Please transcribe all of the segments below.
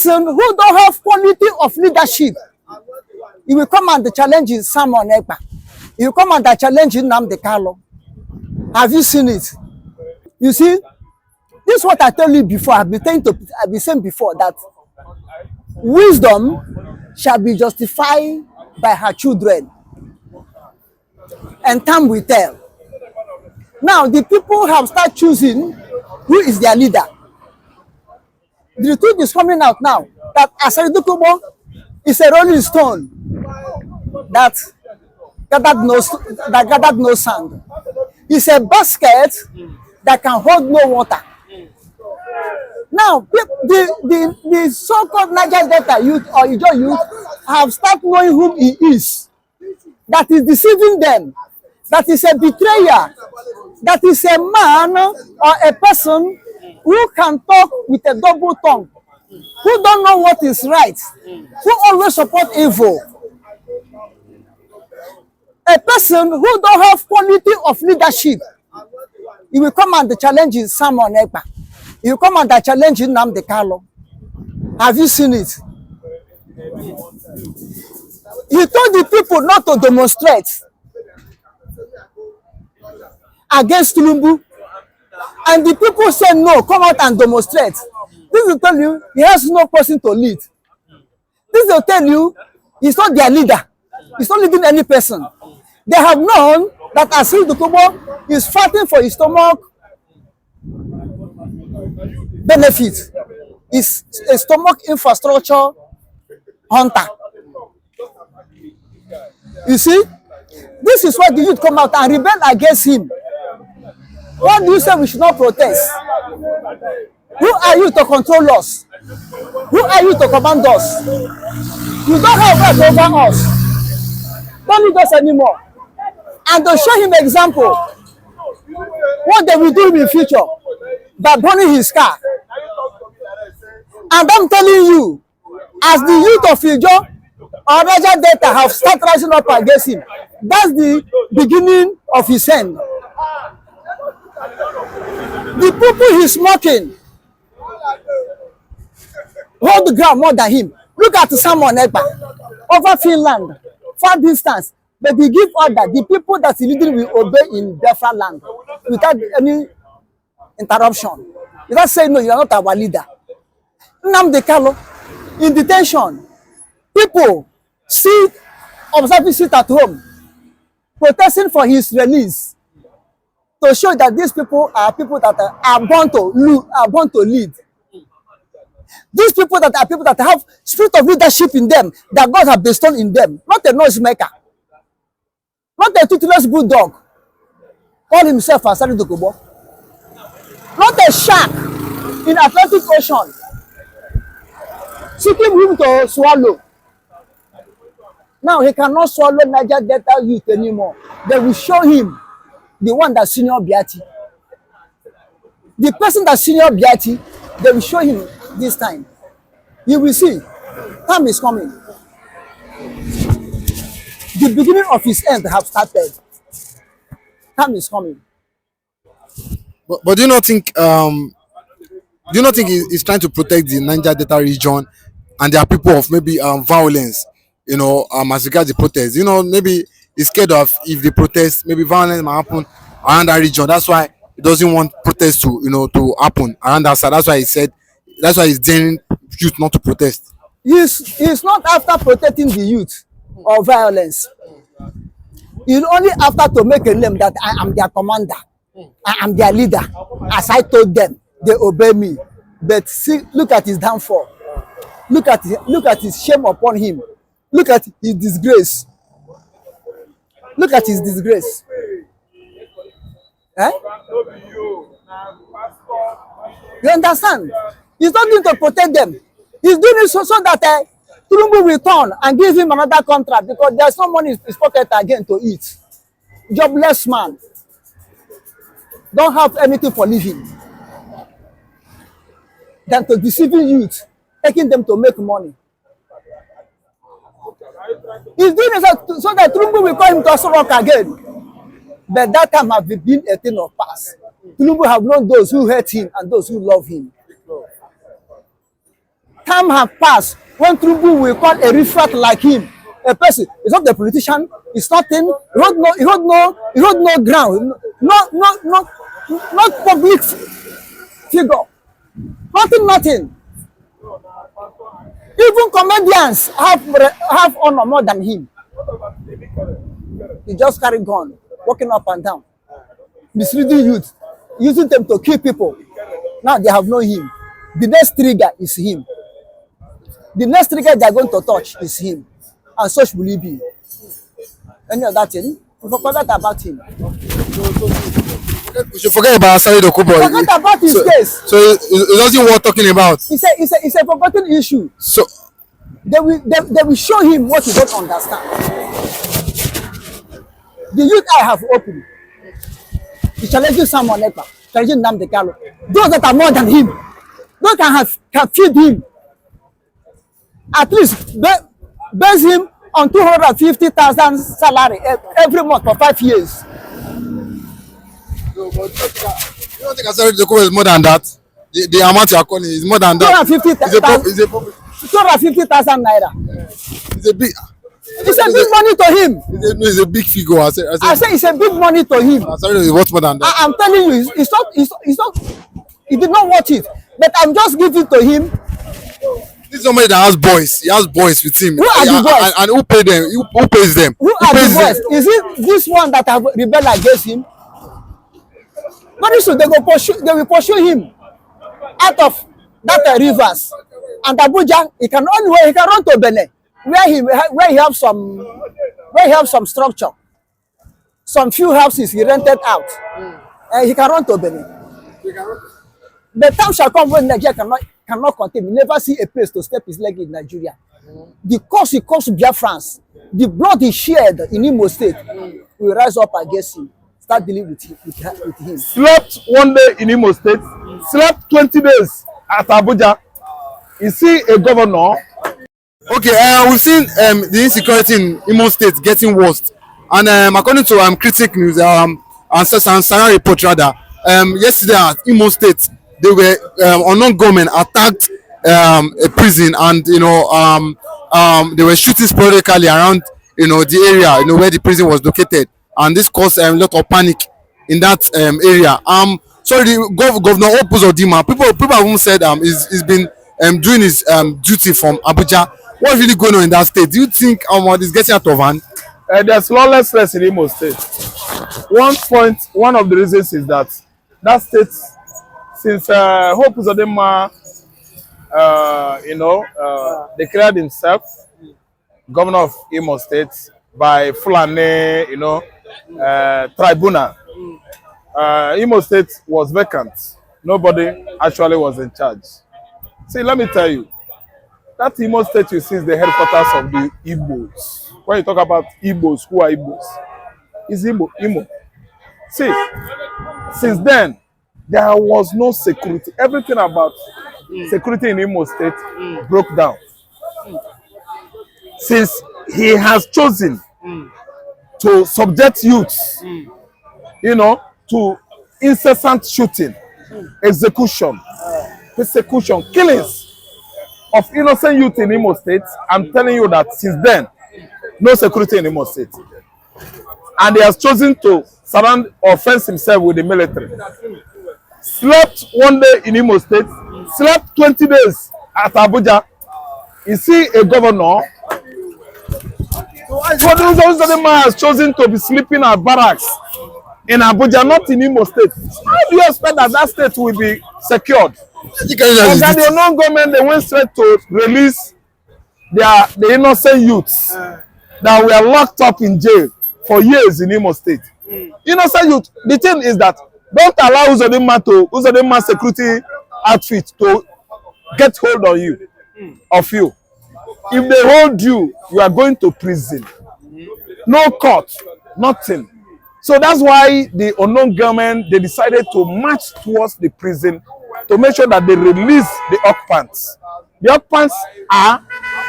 person who don't have quality of leadership, he will come and challenge Simon Ekpa. He will come and challenge Nnamdi Kanu. Have you seen it? You see, this is what I told you before. I've been saying before that wisdom shall be justified by her children, and time will tell. Now the people have started choosing who is their leader. The truth is coming out now that Asari Dokubo is a rolling stone that gathered no sand. It's a basket that can hold no water. Now, the so-called Niger Delta youth or Igbo youth have started knowing who he is. That is deceiving them. That is a betrayer. That is a man or a person who can talk with a double tongue, who don't know what is right, who always support evil. A person who don't have quality of leadership, he will come and challenge Simon Ekpa. He will come and challenge Nnamdi Kanu. Have you seen it? He told the people not to demonstrate against Tinubu, and the people said no, come out and demonstrate. This will tell you he has no person to lead. This will tell you he's not their leader. He's not leading any person. They have known that Asari Dokubo is fighting for his stomach benefit. Is a stomach infrastructure hunter. You see, this is why the youth come out and rebel against him. What do you say we should not protest? Who are you to control us? Who are you to command us? You don't have right over us. Don't lead us anymore. And to show him example, what they will do in the future by burning his car. And I'm telling you, as the youth of Igbo or Niger Delta have started rising up against him, that's the beginning of his end. The people he's mocking hold the ground more than him. Look at Simon Ekpa over Finland, far distance, but he give order. The people that he leading will obey in Biafra land without any interruption. Without saying no, you are not our leader. Nnamdi Kanu in detention. People observing sit at home, protesting for his release, to show that these people are people that are born to lead. These people that are people that have spirit of leadership in them, that God has bestowed in them, not a noise maker, not a toothless bulldog, call himself Asari Dokubo, not a shark in Atlantic Ocean, seeking him to swallow. Now he cannot swallow Niger Delta youth anymore. They will show him the one that senior Biati. The person that senior Biati, they will show him this time. You will see. Time is coming. The beginning of his end have started. Time is coming. But do you not think he's trying to protect the Niger Delta region and there are people of maybe violence, as regards the protest? Maybe he's scared of if they protest, maybe violence might happen around that region. That's why he doesn't want protests to happen around that side. That's why he's daring youth not to protest. He's not after protecting the youth or violence. He's only after to make a name that I am their commander. I am their leader. As I told them, they obey me. But see, look at his downfall. Look at his shame upon him. Look at his disgrace. Look at his disgrace. Eh? You understand? He's not going to protect them. He's doing it so that Tinubu will turn and give him another contract because there's no money in his pocket again to eat. Jobless man. Don't have anything for living. Than to deceiving youth, taking them to make money. He's doing it so that Tinubu will call him to Asari again. But that time has been a thing of past. Tinubu have known those who hate him and those who love him. time have passed when Tinubu will call a refrat like him a person. It's not the politician. It's nothing. He hold no ground. Not public figure. Nothing. Even comedians have honor more than him. He just carry gun, walking up and down, misleading youth, using them to kill people. Now they have known him. The next trigger is him. The next trigger they are going to touch is him. And such will he be. Any other thing? Forget about him. We should forget about Asari Dokubo. Forget about his case. So it doesn't worth talking about. It's a forgotten issue. So they will show him what he don't understand. The youth I have opened. He challenging someone ekpa, challenging Nnamdi Kanu. Those that are more than him, those can feed him. At least base him on 250,000 salary every month for 5 years. No, but you don't think Asari Dokubo is more than that? The amount you are calling is more than that. 250,000 naira. It's a big. It's a big money to him. It's a big figure. I say it's a big money to him. Asari is worth more than that. I'm telling you, it's not. He did not watch it, but I'm just giving to him. This is somebody that has boys. He has boys with him. Who are the boys? And who pay them? Who pays them? Who are the boys? Is it this one that have rebelled against him? Very soon they will pursue him out of that rivers. And Abuja, he can run to Benin, where he have some structure, some few houses he rented out, and he can run to Benin. The time shall come when Nigeria cannot contain him. Never see a place to step his leg in Nigeria. The cause he caused Biafrans, the blood he shared in Imo State, will rise up against him. Start dealing with him. Slept one day in Imo State, slept 20 days at Abuja. You see a governor. Okay, we've seen the insecurity in Imo State getting worse, and according to Critic News, and Sana report rather, yesterday at Imo State, they were unknown government attacked a prison, and they were shooting sporadically around the area where the prison was located, and this caused a lot of panic in that area. Sorry, the Governor Opuzodima, people have even said he's been doing his duty from Abuja. What's really going on in that state? Do you think it's getting out of hand? There's lawlessness in Imo State. One of the reasons is that state, since Hope Uzodinma, declared himself governor of Imo State by Fulani, tribunal, Imo State was vacant. Nobody actually was in charge. See, let me tell you, that Imo State you see is the headquarters of the Igbos. When you talk about Igbos, who are Igbos? It's Imo. See, since then, there was no security. Everything about security in Imo State broke down. Since he has chosen to subject youths, to incessant shooting, execution, persecution, killings of innocent youth in Imo State, I'm telling you that since then, no security in Imo State. And he has chosen to surround or fence himself with the military. Slept one day in Imo State, slept 20 days at Abuja. You see a governor, the man has chosen to be sleeping at barracks in Abuja, not in Imo State. How do you expect that state will be secured? And that the unknown government, they went straight to release the innocent youths that were locked up in jail for years in Imo State. Innocent youth. The thing is that don't allow Uzodinma security outfit to get hold of you. If they hold you, you are going to prison. No court, nothing. So that's why the unknown government, they decided to march towards the prison to make sure that they release the occupants. The occupants are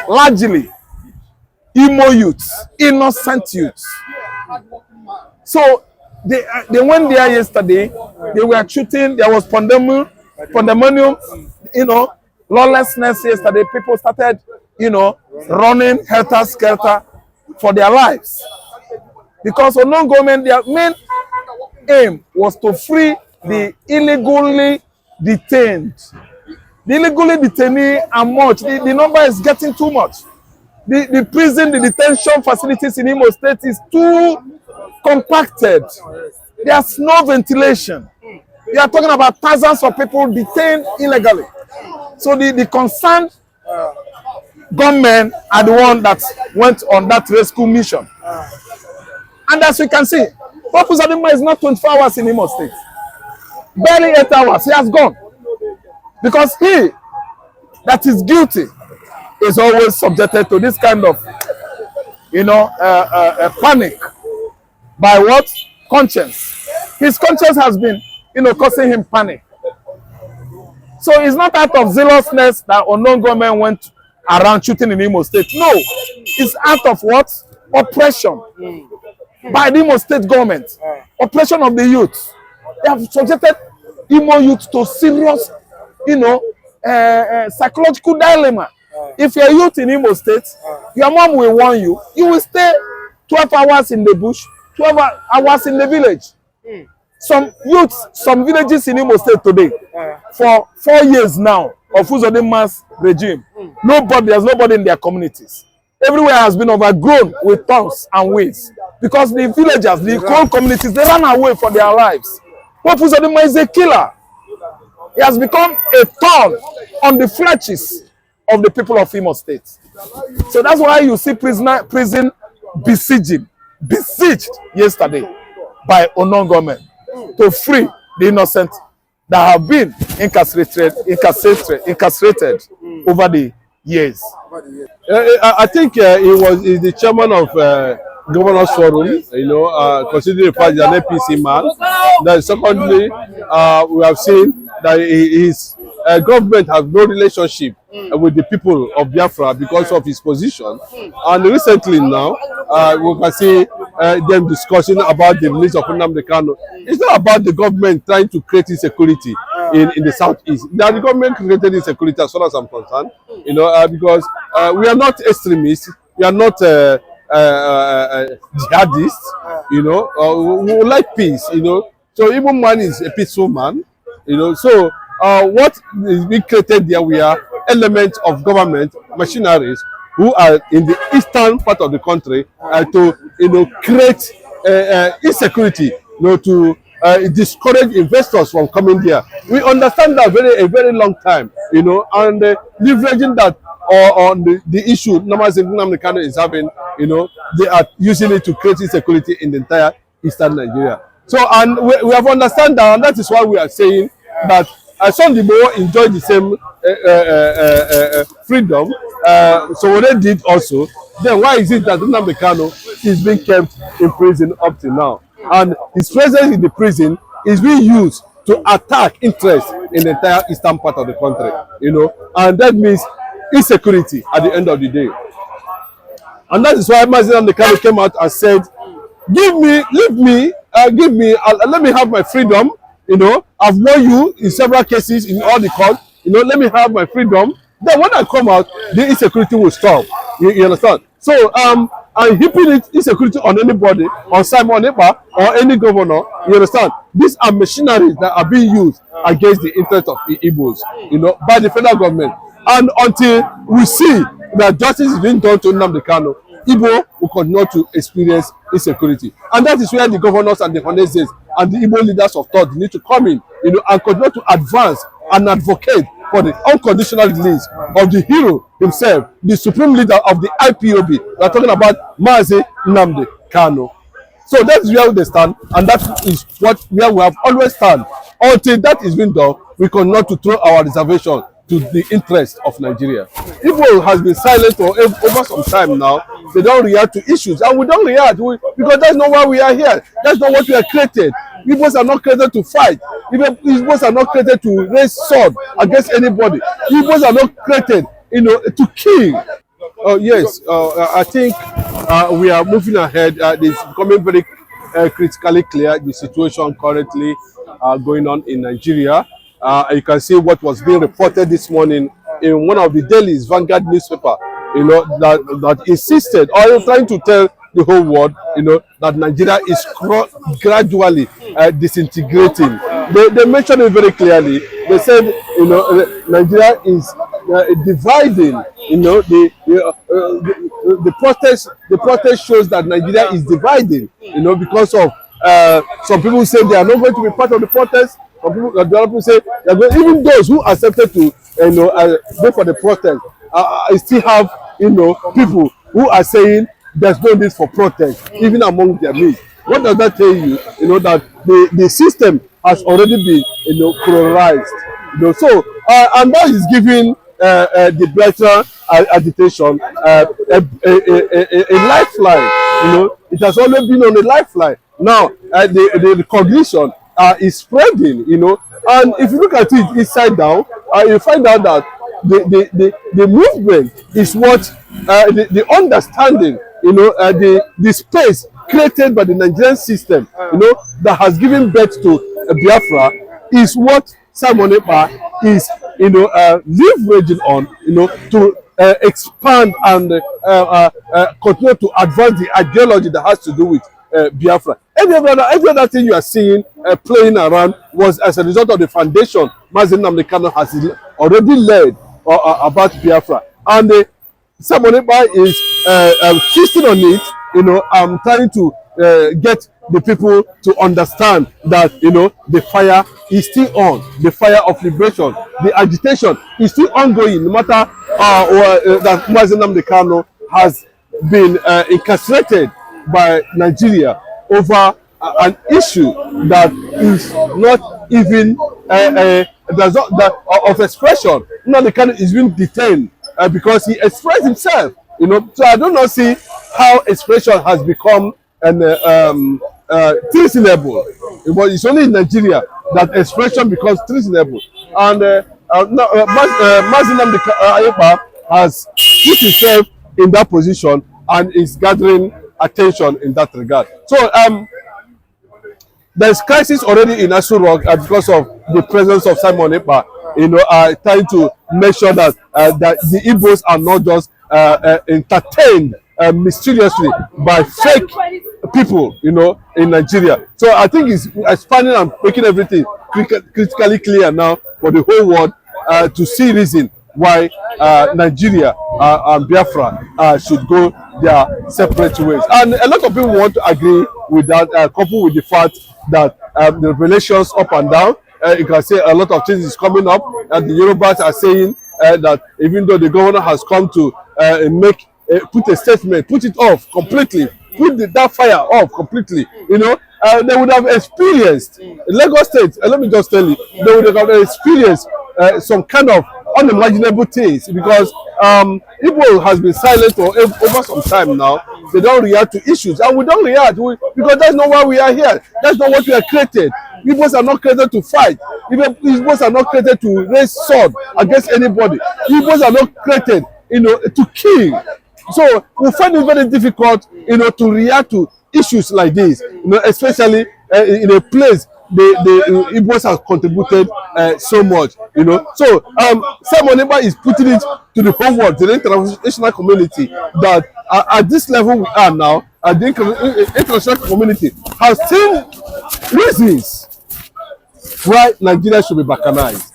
largely Imo youths, innocent youths. So they went there yesterday. They were shooting. There was pandemonium. lawlessness yesterday, people started, running helter-skelter for their lives. Because unknown government, their main aim was to free the illegally detained. The illegally detainee are much. The number is getting too much. The prison, the detention facilities in Imo State is too compacted. There's no ventilation. You are talking about thousands of people detained illegally. So the concerned gunmen are the one that went on that rescue mission. And as we can see, Purpose Adima is not 24 hours in Imo State. Barely 8 hours. He has gone. Because he that is guilty is always subjected to this kind of, panic. By what? Conscience. His conscience has been, causing him panic. So it's not out of zealousness that unknown government went around shooting in Imo State. No. It's out of what? Oppression. By the Imo State government. Oppression of the youth. They have subjected Imo youth to serious, psychological dilemma. If you're a youth in Imo State, your mom will warn you. You will stay 12 hours in the bush, 12 hours in the village. Some youths, some villages in Imo State today, for 4 years now of Uzodima's regime, there's nobody in their communities. Everywhere has been overgrown with thorns and weeds. Because the villagers, the whole communities, they ran away for their lives. What Uzodima is a killer. He has become a thorn on the fleches of the people of Imo State. So that's why you see prison besieged yesterday by unknown government to free the innocent that have been incarcerated over the years. I think he is the chairman of Governors Forum, considering the fact that an APC man. Then secondly, we have seen that his government has no relationship with the people of Biafra because of his position. And recently now, we can see them discussing about the release of Nnamdi Kanu. It's not about the government trying to create insecurity in the southeast. That the government created insecurity as far as I'm concerned, because we are not extremists, we are not jihadists, we like peace, So even man is a peaceful man, So what is being created there, we are elements of government machineries who are in the eastern part of the country to create insecurity, to discourage investors from coming there. We understand that a very long time, and leveraging that on the issue Nnamdi Kanu is having, they are using it to create insecurity in the entire eastern Nigeria. So, and we have understand that, and that is why we are saying that some people enjoy the same freedom. So what they did also, then why is it that Nnamdi Kanu is being kept in prison up to now? And his presence in the prison is being used to attack interest in the entire eastern part of the country, and that means insecurity at the end of the day. And that is why Nnamdi Kanu came out and said, let me have my freedom. I've known you in several cases in all the court. Let me have my freedom. Then when I come out, the insecurity will stop. You understand? So I'm heaping insecurity on anybody, on Simon Ekpa or any governor. You understand? These are machineries that are being used against the interest of the Igbos, by the federal government. And until we see that justice is being done to Nnamdi Kanu, Igbo will continue to experience insecurity. And that is where the governors and the Haux and the Igbo leaders of thought need to come in, and continue to advance and advocate for the unconditional release of the hero himself, the supreme leader of the IPOB. We are talking about Mazi Nnamdi Kanu. So that is where they stand, and that is where we have always stand. Until that is being done, we continue to throw our reservation to the interest of Nigeria. Igbo has been silent for over some time now. They don't react to issues, and we don't react because that's not why we are here. That's not what we are created. Igbos are not created to fight. Igbos are not created to raise sword against anybody. Igbos are not created, to kill. Yes, I think we are moving ahead. It's becoming very critically clear the situation currently going on in Nigeria. You can see what was being reported this morning in one of the dailies, Vanguard newspaper, that insisted, or trying to tell the whole world, that Nigeria is gradually disintegrating. They mentioned it very clearly. They said, Nigeria is dividing. The protest shows that Nigeria is dividing. Because of some people say they are not going to be part of the protest. Some people, the other people say they are going, even those who accepted to go for the protest, I still have people who are saying there's no need for protest, even among their midst. What does that tell you? That the system has already been polarized. So and that is giving the Biafra agitation a lifeline. It has always been on a lifeline. Now the recognition is spreading. And if you look at it inside down, you find out that the movement is what the understanding, the space created by the Nigerian system, that has given birth to Biafra, is what Simon Ekpa is, leveraging on, to expand and continue to advance the ideology that has to do with Biafra. Every other thing you are seeing playing around was as a result of the foundation Mazi Nnamdi Kanu has already laid about Biafra. And Simon Ekpa is feasting on it, trying to get the people to understand that the fire is still on, the fire of liberation, the agitation is still ongoing, no matter that Mazi Nnamdi Kanu has been incarcerated by Nigeria over an issue that is not even of expression. Nnamdi Kanu is being detained because he expressed himself. So I do not see how expression has become treasonable. But it's only in Nigeria that expression becomes treasonable. And Mazi Nnamdi Kanu has put himself in that position and is gathering attention in that regard. So there's crisis already in Aso Rock because of the presence of Simon Ekpa, trying to make sure that the Igbos are not just entertained mysteriously by fake people, in Nigeria. So I think it's expanding and making everything critically clear now for the whole world to see reason why Nigeria and Biafra should go their separate ways. And a lot of people want to agree with that, coupled with the fact that the relations up and down, you can say a lot of things is coming up, and the Yorubas are saying that even though the governor has come to put a statement, put it off completely, put that fire off completely, they would have experienced Lagos State. Let me just tell you, they would have experienced some kind of unimaginable things, because Igbo has been silent for over some time now. They don't react to issues, and we don't react because that's not why we are here. That's not what we are created. Igbos are not created to fight. Igbos are not created to raise sword against anybody. Igbos are not created, to kill. So we find it very difficult, to react to issues like this, especially in a place the Igbos have contributed so much, So Simon Ekpa is putting it to the whole world, to the international community, that at this level we are now, the international community has seen reasons why Nigeria should be balkanized.